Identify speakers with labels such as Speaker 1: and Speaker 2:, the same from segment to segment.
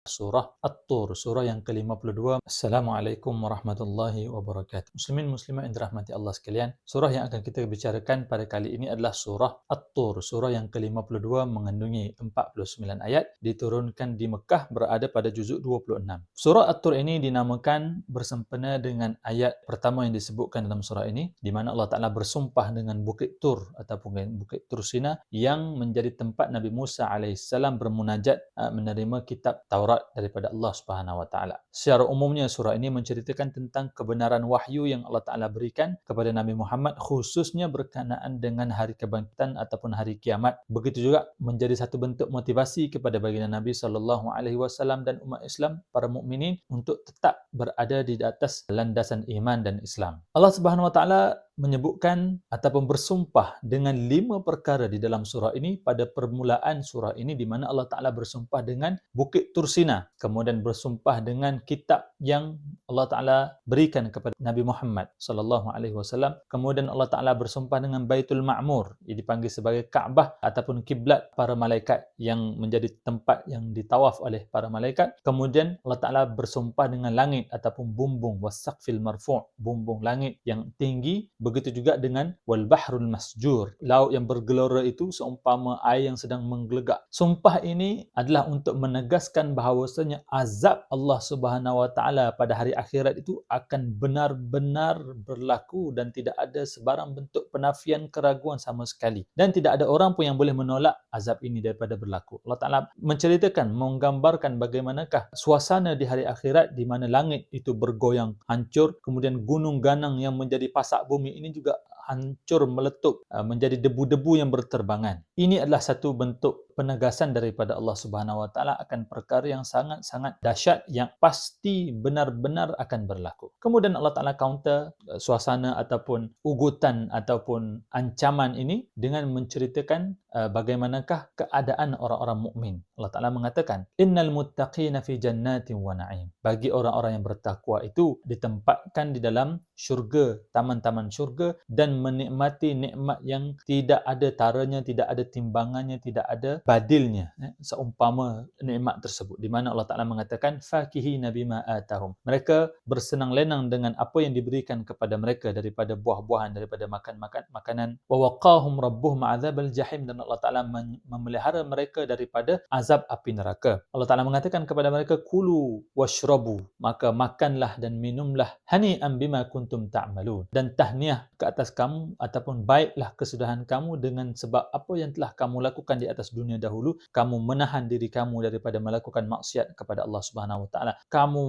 Speaker 1: Surah At-Tur, surah yang ke-52. Assalamualaikum warahmatullahi wabarakatuh. Muslimin muslimat yang dirahmati Allah sekalian, surah yang akan kita bicarakan pada kali ini adalah surah At-Tur, surah yang ke-52 mengandungi 49 ayat, diturunkan di Mekah, berada pada juzuk 26. Surah At-Tur ini dinamakan bersempena dengan ayat pertama yang disebutkan dalam surah ini, di mana Allah Ta'ala bersumpah dengan Bukit Tur ataupun Bukit Tur Sina yang menjadi tempat Nabi Musa alaihissalam bermunajat menerima kitab Taurat daripada Allah Subhanahu wa taala. Secara umumnya surah ini menceritakan tentang kebenaran wahyu yang Allah Taala berikan kepada Nabi Muhammad, khususnya berkenaan dengan hari kebangkitan ataupun hari kiamat. Begitu juga menjadi satu bentuk motivasi kepada baginda Nabi sallallahu alaihi wasallam dan umat Islam, para mukminin, untuk tetap berada di atas landasan iman dan Islam. Allah Subhanahu wa taala menyebutkan ataupun bersumpah dengan 5 perkara di dalam surah ini pada permulaan surah ini, di mana Allah Ta'ala bersumpah dengan Bukit Tursina, kemudian bersumpah dengan kitab yang Allah Ta'ala berikan kepada Nabi Muhammad sallallahu alaihi wasallam, kemudian Allah Ta'ala bersumpah dengan Baitul Ma'mur, yang dipanggil sebagai Kaabah ataupun kiblat para malaikat yang menjadi tempat yang ditawaf oleh para malaikat. Kemudian Allah Ta'ala bersumpah dengan langit ataupun bumbung, wasaqfil marfu', bumbung langit yang tinggi. Begitu juga dengan wal bahrul masjur, laut yang bergelora itu seumpama air yang sedang menggelegak. Sumpah ini adalah untuk menegaskan bahawasanya azab Allah Subhanahu wa taala pada hari akhirat itu akan benar-benar berlaku dan tidak ada sebarang bentuk penafian, keraguan sama sekali, dan tidak ada orang pun yang boleh menolak azab ini daripada berlaku. Allah Taala menceritakan, menggambarkan bagaimanakah suasana di hari akhirat, di mana langit itu bergoyang hancur, kemudian gunung ganang yang menjadi pasak bumi ini juga hancur meletup menjadi debu-debu yang berterbangan. Ini adalah satu bentuk penegasan daripada Allah Subhanahu wa taala akan perkara yang sangat-sangat dahsyat yang pasti benar-benar akan berlaku. Kemudian Allah Taala counter suasana ataupun ugutan ataupun ancaman ini dengan menceritakan bagaimanakah keadaan orang-orang mukmin. Allah Taala mengatakan, innal muttaqina fi jannatin wa na'im. Bagi orang-orang yang bertakwa itu ditempatkan di dalam syurga, taman-taman syurga, dan menikmati nikmat yang tidak ada taranya, tidak ada timbangannya, tidak ada badilnya, seumpama nikmat tersebut, di mana Allah Taala mengatakan fakihina bima atahum. Mereka bersenang lenang dengan apa yang diberikan kepada mereka daripada buah-buahan, daripada makanan. Wa waqahum rabbuhum adzabal jahim, dan Allah Taala memelihara mereka daripada azab api neraka. Allah Taala mengatakan kepada mereka kulu washrabu, maka makanlah dan minumlah, hani'an bima kuntum ta'malun, dan tahniah ke atas kamu ataupun baiklah kesudahan kamu dengan sebab apa yang telah kamu lakukan di atas dunia dahulu. Kamu menahan diri kamu daripada melakukan maksiat kepada Allah Subhanahu wa taala. Kamu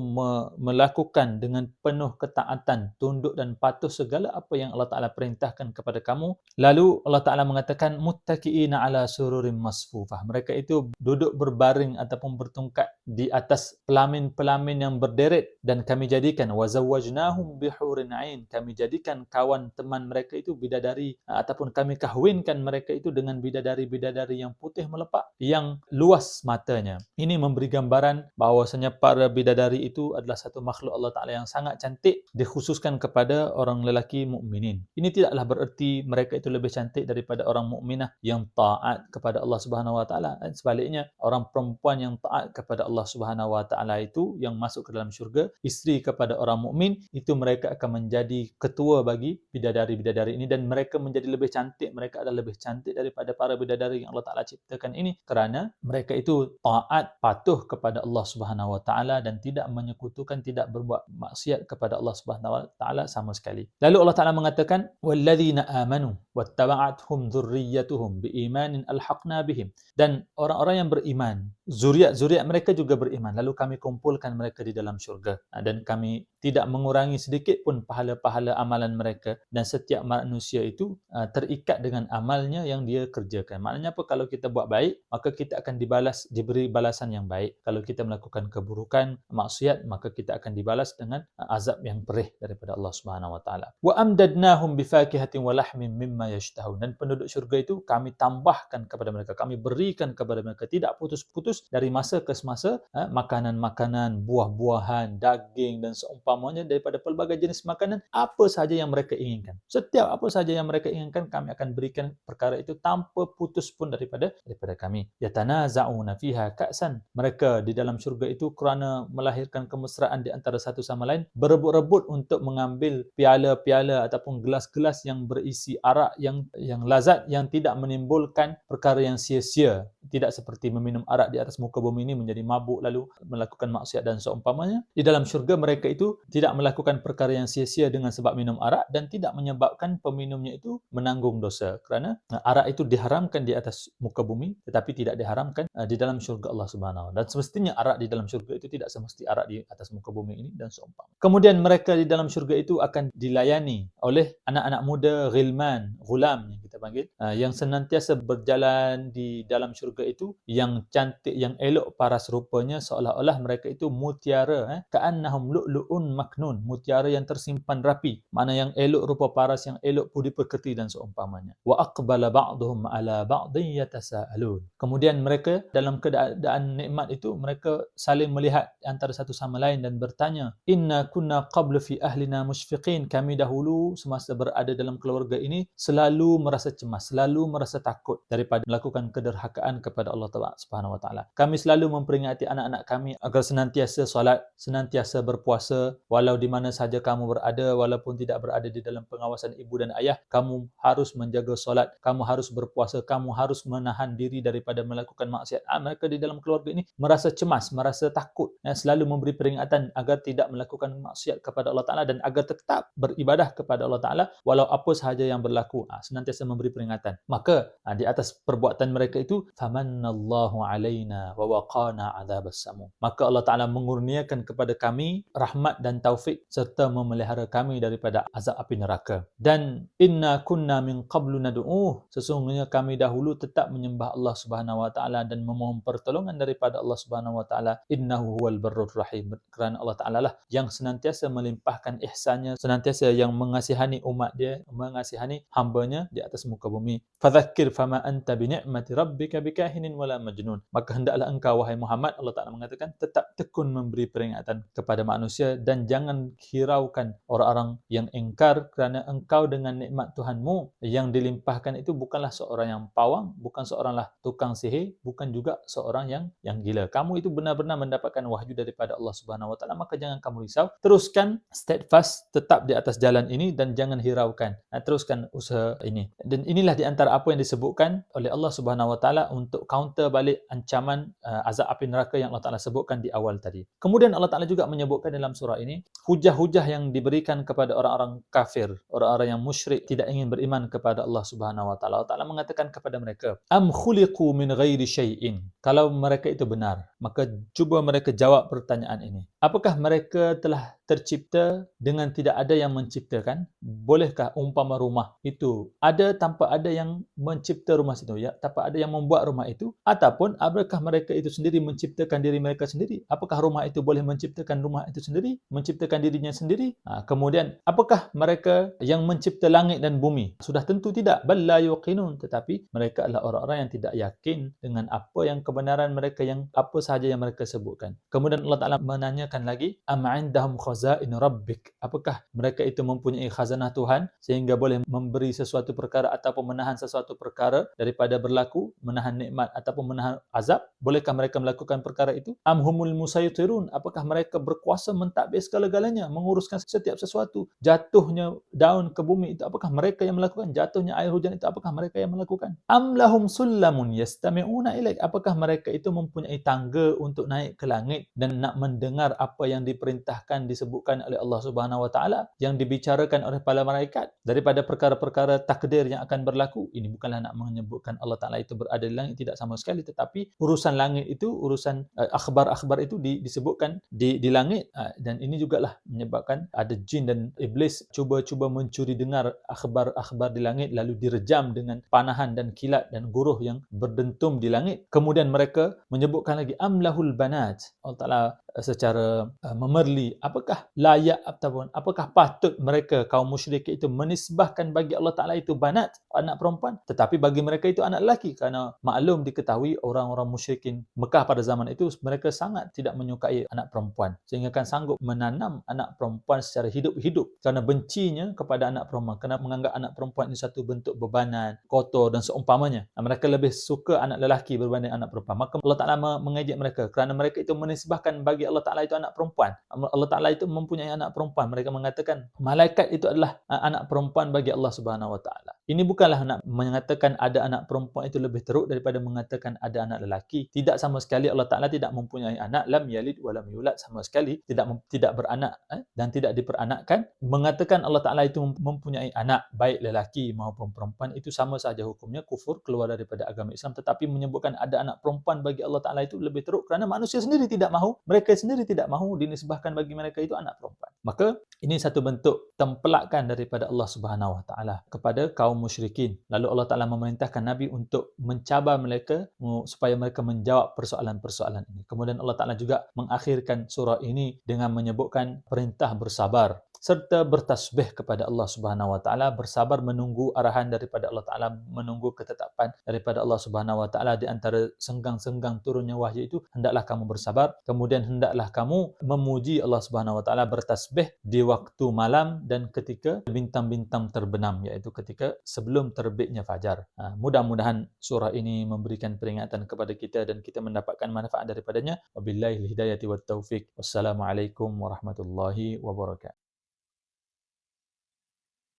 Speaker 1: melakukan dengan penuh ketaatan, tunduk dan patuh segala apa yang Allah Taala perintahkan kepada kamu. Lalu Allah Taala mengatakan muttaqiina ala sururim masfufah. Mereka itu duduk berbaring ataupun bertungkat di atas pelamin-pelamin yang berderet, dan kami jadikan wazawwajnahum bihurin ain. Kami jadikan kawan teman mereka itu bidadari, ataupun kami kahwinkan mereka itu dengan bidadari-bidadari yang putih melepak, yang luas matanya. Ini memberi gambaran bahawasanya para bidadari itu adalah satu makhluk Allah Ta'ala yang sangat cantik, dikhususkan kepada orang lelaki mukminin. Ini tidaklah bererti mereka itu lebih cantik daripada orang mukminah yang taat kepada Allah Subhanahu wa taala. Sebaliknya, orang perempuan yang taat kepada Allah Subhanahu wa taala itu yang masuk ke dalam syurga, isteri kepada orang mukmin, itu mereka akan menjadi ketua bagi bidadari-bidadari ini, dan mereka menjadi lebih cantik. Mereka adalah lebih cantik daripada para bidadari yang Allah Ta'ala ciptakan ini, kerana mereka itu taat, patuh kepada Allah Subhanahu wa taala dan tidak menyekutukan, tidak berbuat maksiat kepada Allah Subhanahu wa taala sama sekali. Lalu Allah Ta'ala mengatakan walladzina amanu wattaba'athum dzurriyyatuhum biimanin alhaqna bihim, dan orang-orang yang beriman, zuriat-zuriat mereka juga beriman, lalu kami kumpulkan mereka di dalam syurga, dan kami tidak mengurangi sedikit pun pahala-pahala amalan mereka, dan setiap manusia itu terikat dengan amalnya yang dia kerjakan. Maknanya apa? Kalau kita buat baik, maka kita akan dibalas, diberi balasan yang baik. Kalau kita melakukan keburukan, maksiat, maka kita akan dibalas dengan azab yang perih daripada Allah Subhanahu wa taala. Wa amdadnahum bifakihatin wa lahmin mimma yashtahun, dan penduduk syurga itu kami tambahkan kepada mereka, kami berikan kepada mereka tidak putus-putus terus dari masa ke semasa, makanan-makanan, buah-buahan, daging dan seumpamanya daripada pelbagai jenis makanan, apa sahaja yang mereka inginkan. Setiap apa sahaja yang mereka inginkan, kami akan berikan perkara itu tanpa putus pun daripada kami. Yatanaza'una fiha ka'san. Mereka di dalam syurga itu kerana melahirkan kemesraan di antara satu sama lain, berebut-rebut untuk mengambil piala-piala ataupun gelas-gelas yang berisi arak yang lazat, yang tidak menimbulkan perkara yang sia-sia. Tidak seperti meminum arak di atas muka bumi ini menjadi mabuk lalu melakukan maksiat dan seumpamanya. Di dalam syurga mereka itu tidak melakukan perkara yang sia-sia dengan sebab minum arak dan tidak menyebabkan peminumnya itu menanggung dosa. Kerana arak itu diharamkan di atas muka bumi tetapi tidak diharamkan di dalam syurga Allah Subhanahu wa taala. Dan semestinya arak di dalam syurga itu tidak semesti arak di atas muka bumi ini dan seumpamanya. Kemudian mereka di dalam syurga itu akan dilayani oleh anak-anak muda, ghilman, ghulam yang kita panggil, yang senantiasa berjalan di dalam syurga itu, yang cantik, yang elok paras rupanya, seolah-olah mereka itu mutiara, ka'annahum lu'lu'un maknun, mutiara yang tersimpan rapi, mana yang elok rupa paras, yang elok budi pekerti dan seumpamanya. Wa aqbala ba'duhum ala ba'din yatasaalun. Kemudian mereka dalam keadaan nikmat itu, mereka saling melihat antara satu sama lain dan bertanya, inna kunna qablu fi ahlina musyfiqin. Kami dahulu semasa berada dalam keluarga ini selalu merasa cemas, selalu merasa takut daripada melakukan kederhakaan kepada Allah Subhanahu wa taala. Kami selalu memperingati anak-anak kami agar senantiasa solat, senantiasa berpuasa, walau di mana sahaja kamu berada, walaupun tidak berada di dalam pengawasan ibu dan ayah, kamu harus menjaga solat, kamu harus berpuasa, kamu harus menahan diri daripada melakukan maksiat. Mereka di dalam keluarga ini merasa cemas, merasa takut, selalu memberi peringatan agar tidak melakukan maksiat kepada Allah Ta'ala dan agar tetap beribadah kepada Allah Ta'ala walau apa sahaja yang berlaku. Senantiasa memberi peringatan. Maka di atas perbuatan mereka itu, famannallahu alaina wa waqana adzabas samum. Maka Allah Ta'ala mengurniakan kepada kami rahmat dan taufik serta memelihara kami daripada azab api neraka. Dan inna kunna min qablu nad'uh, sesungguhnya kami dahulu tetap menyembah Allah Subhanahu wa taala dan memohon pertolongan daripada Allah Subhanahu wa taala. Innahu huwal barrur rahim. Kerana Allah Ta'ala lah yang senantiasa melimpahkan ihsannya, senantiasa yang mengasihani umat dia, mengasihani hambanya di atas muka bumi. Fadzakkir fama anta bi ni'mati rabbika bikahinin wala majnun. Maka hendaklah engkau wahai Muhammad, Allah Ta'ala mengatakan, tetap tekun memberi peringatan kepada manusia dan jangan hiraukan orang-orang yang ingkar, kerana engkau dengan nikmat Tuhanmu yang dilimpahkan itu bukanlah seorang yang pawang, bukan seoranglah tukang sihir, bukan juga seorang yang gila. Kamu itu benar-benar mendapatkan wahyu daripada Allah Subhanahu wa taala, maka jangan kamu risau. Teruskan steadfast, tetap di atas jalan ini dan jangan hiraukan. Teruskan usaha ini. Dan inilah di antara apa yang disebutkan oleh Allah Subhanahu wa taala untuk counter balik ancaman azab api neraka yang Allah Taala sebutkan di awal tadi. Kemudian Allah Taala juga menyebutkan dalam surah ini hujah-hujah yang diberikan kepada orang-orang kafir, orang-orang yang musyrik, tidak ingin beriman kepada Allah Subhanahu wa taala. Allah Taala mengatakan kepada mereka, am khuliqu min ghairi syai'in. Kalau mereka itu benar, maka cuba mereka jawab pertanyaan ini. Apakah mereka telah tercipta dengan tidak ada yang menciptakan? Bolehkah umpama rumah itu ada tanpa ada yang mencipta rumah itu, ya, tanpa ada yang membuat rumah itu? Ataupun apakah mereka itu sendiri menciptakan diri mereka sendiri? Apakah rumah itu boleh menciptakan rumah itu sendiri, menciptakan dirinya sendiri? Kemudian apakah mereka yang mencipta langit dan bumi? Sudah tentu tidak. Bal la yuqinun. Tetapi mereka adalah orang-orang yang tidak yakin dengan apa yang kebenaran mereka, yang apa sahaja yang mereka sebutkan. Kemudian Allah Ta'ala menanyakan lagi, am indahum khazain rabbik. Apakah mereka itu mempunyai khazanah Tuhan sehingga boleh memberi sesuatu perkara ataupun menahan sesuatu perkara daripada berlaku, menahan nikmat ataupun menahan azab? Bolehkah mereka melakukan perkara itu? Am humul musaytirun. Apakah mereka berkuasa mentadbir segala-galanya, menguruskan setiap sesuatu? Jatuhnya daun ke bumi itu apakah mereka yang melakukan? Jatuhnya air hujan itu apakah mereka yang melakukan? Am lahum sullamun yastami'una ilaik. Apakah mereka itu mempunyai tangga untuk naik ke langit dan nak mendengar apa yang diperintahkan, disebutkan oleh Allah Subhanahu wa taala, yang dibicarakan oleh para malaikat daripada perkara-perkara takdir yang akan berlaku? Ini bukanlah nak menyebutkan Allah Taala itu berada di langit, tidak sama sekali, tetapi urusan langit itu, urusan akhbar-akhbar itu disebutkan di langit, dan ini jugalah menyebabkan ada jin dan iblis cuba-cuba mencuri dengar akhbar-akhbar di langit lalu direjam dengan panahan dan kilat dan guruh yang berdentum di langit. Kemudian mereka menyebutkan lagi amlahul banat. Allah Taala secara memerli, apakah layak ataupun apakah patut mereka kaum musyrikin itu menisbahkan bagi Allah Taala itu banat, anak perempuan, tetapi bagi mereka itu anak lelaki, kerana maklum diketahui orang-orang musyrikin Mekah pada zaman itu mereka sangat tidak menyukai anak perempuan, sehingga kan sanggup menanam anak perempuan secara hidup-hidup kerana bencinya kepada anak perempuan, kerana menganggap anak perempuan ini satu bentuk bebanan, kotor dan seumpamanya. Mereka lebih suka anak lelaki berbanding anak perempuan. Maka Allah Taala mengejek mereka kerana mereka itu menisbahkan bagi Allah Taala itu anak perempuan. Allah Taala itu mempunyai anak perempuan. Mereka mengatakan malaikat itu adalah anak perempuan bagi Allah Subhanahu Wa Taala. Ini bukanlah nak mengatakan ada anak perempuan itu lebih teruk daripada mengatakan ada anak lelaki. Tidak, sama sekali Allah Taala tidak mempunyai anak, lam yalid wa lam yulad, sama sekali tidak beranak dan tidak diperanakkan. Mengatakan Allah Taala itu mempunyai anak baik lelaki maupun perempuan itu sama saja hukumnya, kufur, keluar daripada agama Islam. Tetapi menyebutkan ada anak perempuan bagi Allah Taala itu lebih teruk kerana manusia sendiri tidak mahu, mereka sendiri tidak mahu dinisbahkan bagi mereka itu anak perempuan. Maka ini satu bentuk tempelakan daripada Allah Subhanahu Wa Taala kepada kaum musyrikin. Lalu Allah Taala memerintahkan Nabi untuk mencabar mereka supaya mereka menjawab persoalan-persoalan ini. Kemudian Allah Taala juga mengakhirkan surah ini dengan menyebutkan perintah bersabar serta bertasbih kepada Allah Subhanahu Wa Taala, bersabar menunggu arahan daripada Allah Taala, menunggu ketetapan daripada Allah Subhanahu Wa Taala. Di antara senggang-senggang turunnya wahyu itu, hendaklah kamu bersabar, kemudian hendaklah kamu memuji Allah Subhanahu Wa Taala, bertasbih di waktu malam dan ketika bintang-bintang terbenam, iaitu ketika sebelum terbitnya fajar. Mudah-mudahan surah ini memberikan peringatan kepada kita dan kita mendapatkan manfaat daripadanya. Wabillahi hidayati wat taufik. Wassalamualaikum warahmatullahi wabarakatuh.